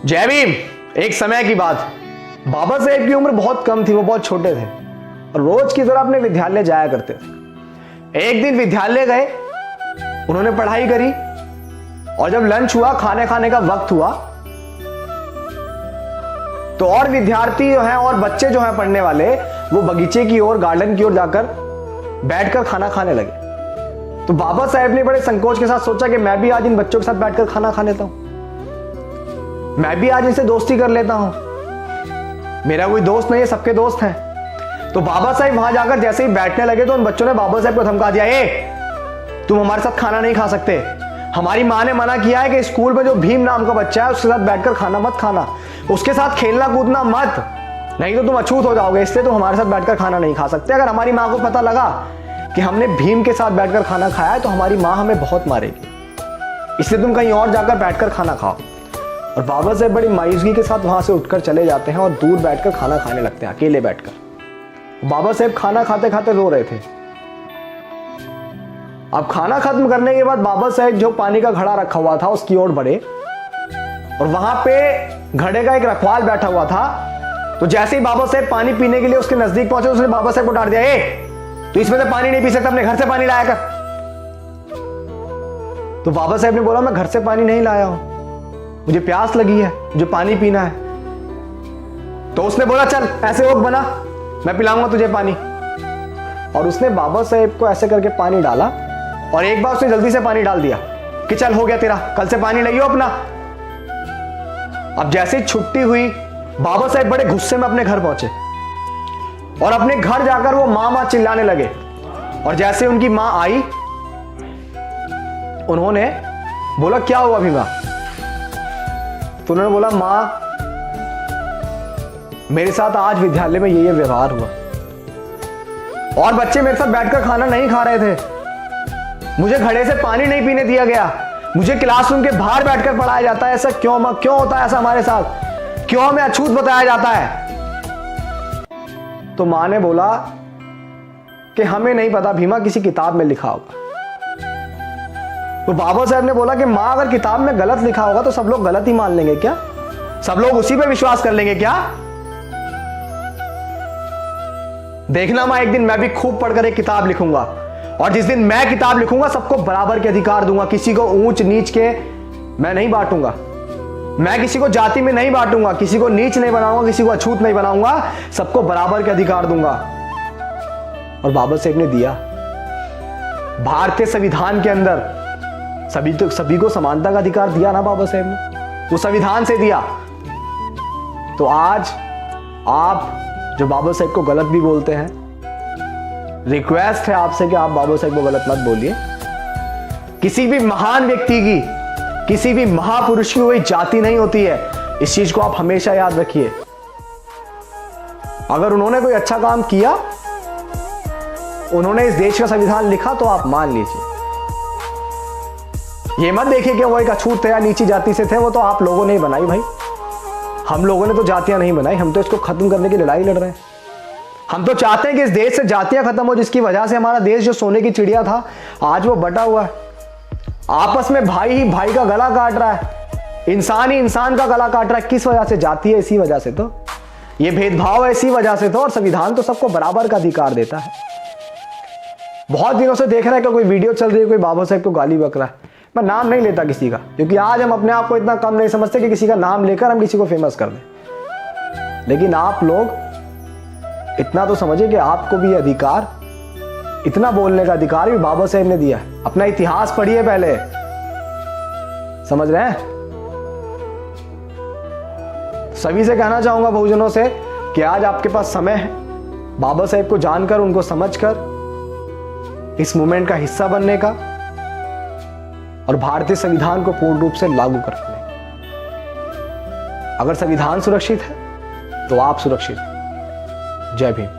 जय भीम। एक समय की बात, बाबा साहेब की उम्र बहुत कम थी, वो बहुत छोटे थे और रोज की तरह अपने विद्यालय जाया करते थे। एक दिन विद्यालय गए, उन्होंने पढ़ाई करी और जब लंच हुआ, खाने खाने का वक्त हुआ, तो और विद्यार्थी जो हैं और बच्चे जो हैं पढ़ने वाले, वो बगीचे की ओर, गार्डन की ओर जाकर बैठकर खाना खाने लगे। तो बाबा साहेब ने बड़े संकोच के साथ सोचा कि मैं भी आज इन बच्चों के साथ बैठकर खाना खा लेता हूं, मैं भी आज इनसे दोस्ती कर लेता हूं। मेरा कोई दोस्त नहीं है, सबके दोस्त हैं। तो बाबा साहेब वहां जाकर जैसे ही बैठने लगे तो उन बच्चों ने बाबा साहेब को धमका दिया, तुम हमारे साथ खाना नहीं खा सकते, हमारी माँ ने मना किया है कि स्कूल में जो भीम नाम का बच्चा है उसके साथ बैठकर खाना मत खाना, उसके साथ खेलना कूदना मत, नहीं तो तुम अछूत हो जाओगे, इसलिए तुम हमारे साथ बैठकर खाना नहीं खा सकते। अगर हमारी माँ को पता लगा कि हमने भीम के साथ बैठकर खाना खाया है तो हमारी माँ हमें बहुत मारेगी, इसलिए तुम कहीं और जाकर बैठकर खाना खाओ। और बाबा साहेब बड़ी मायूसी के साथ वहां से उठकर चले जाते हैं और दूर बैठकर खाना खाने लगते हैं, अकेले बैठकर। बाबा साहेब खाना खाते खाते रो रहे थे। अब खाना खत्म करने के बाद बाबा साहेब जो पानी का घड़ा रखा हुआ था उसकी ओर बढ़े और वहां पे घड़े का एक रखवाल बैठा हुआ था। तो जैसे ही बाबा साहेब पानी पीने के लिए उसके नजदीक पहुंचे, उसने बाबा साहेब को डांट दिया, तू इसमें से पानी नहीं पी सकता, अपने घर से पानी लाया कर। तो बाबा साहेब ने बोला, मैं घर से पानी नहीं लाया हूं, मुझे प्यास लगी है, मुझे पानी पीना है। तो उसने बोला, चल ऐसे ओक बना, मैं पिलाऊंगा तुझे पानी। और उसने बाबा साहेब को ऐसे करके पानी डाला और एक बार उसने जल्दी से पानी डाल दिया कि चल हो गया तेरा, कल से पानी लाइयो अपना। अब जैसे छुट्टी हुई, बाबा साहेब बड़े गुस्से में अपने घर पहुंचे और अपने घर जाकर वो मां मां चिल्लाने लगे। और जैसे उनकी मां आई, उन्होंने बोला, क्या हुआ भीमा? तो उन्होंने बोला, मां मेरे साथ आज विद्यालय में ये व्यवहार हुआ और बच्चे मेरे साथ बैठकर खाना नहीं खा रहे थे, मुझे घड़े से पानी नहीं पीने दिया गया, मुझे क्लासरूम के बाहर बैठकर पढ़ाया जाता है। ऐसा क्यों मां, क्यों होता है ऐसा हमारे साथ, क्यों हमें अछूत बताया जाता है? तो मां ने बोला कि हमें नहीं पता भीमा, किसी किताब में लिखा होगा। तो बाबा साहब ने बोला कि मां, अगर किताब में गलत लिखा होगा तो सब लोग गलत ही मान लेंगे क्या? सब लोग उसी पे विश्वास कर लेंगे क्या? देखना मां, एक दिन मैं भी खूब पढ़कर एक किताब लिखूंगा और जिस दिन मैं किताब लिखूंगा सबको बराबर के अधिकार दूंगा, किसी को ऊंच नीच के मैं नहीं बांटूंगा, मैं किसी को जाति में नहीं बांटूंगा, किसी को नीच नहीं बनाऊंगा, किसी को अछूत नहीं बनाऊंगा, सबको बराबर के अधिकार दूंगा। और बाबा साहेब ने दिया। भारतीय संविधान के अंदर सभी को समानता का अधिकार दिया ना बाबा साहेब ने, वो संविधान से दिया। तो आज आप जो बाबा साहेब को गलत भी बोलते हैं, रिक्वेस्ट है आपसे कि आप बाबा साहेब को गलत मत बोलिए। किसी भी महान व्यक्ति की, किसी भी महापुरुष की कोई जाति नहीं होती है, इस चीज को आप हमेशा याद रखिए। अगर उन्होंने कोई अच्छा काम किया, उन्होंने इस देश का संविधान लिखा, तो आप मान लीजिए। ये मत देखिए कि वो एक अछूत थे या नीची जाति से थे, वो तो आप लोगों ने ही बनाई भाई। हम लोगों ने तो जातियां नहीं बनाई, हम तो इसको खत्म करने की लड़ाई लड़ रहे हैं। हम तो चाहते हैं कि इस देश से जातियां खत्म हो, जिसकी वजह से हमारा देश जो सोने की चिड़िया था आज वो बटा हुआ है। आपस में भाई ही भाई का गला काट रहा है, इंसान ही इंसान का गला काट रहा है। किस वजह से? जाति है, इसी वजह से तो ये भेदभाव है, इसी वजह से तो। और संविधान तो सबको बराबर का अधिकार देता है। बहुत दिनों से देख रहा है कि कोई वीडियो चल रही है, कोई बाबा साहेब को गाली बक रहा है। मैं नाम नहीं लेता किसी का, क्योंकि आज हम अपने आप को इतना कम नहीं समझते कि किसी का नाम लेकर हम किसी को फेमस कर दें। लेकिन आप लोग इतना तो समझिए कि आपको भी अधिकार, इतना बोलने का अधिकार भी बाबा साहेब ने दिया है। अपना इतिहास पढ़िए पहले, समझ रहे हैं? सभी से कहना चाहूंगा, बहुजनों से, कि आज आपके पास समय है बाबा साहेब को जानकर, उनको समझकर इस मूवमेंट का हिस्सा बनने का और भारतीय संविधान को पूर्ण रूप से लागू करने। अगर संविधान सुरक्षित है तो आप सुरक्षित हैं। जय भीम।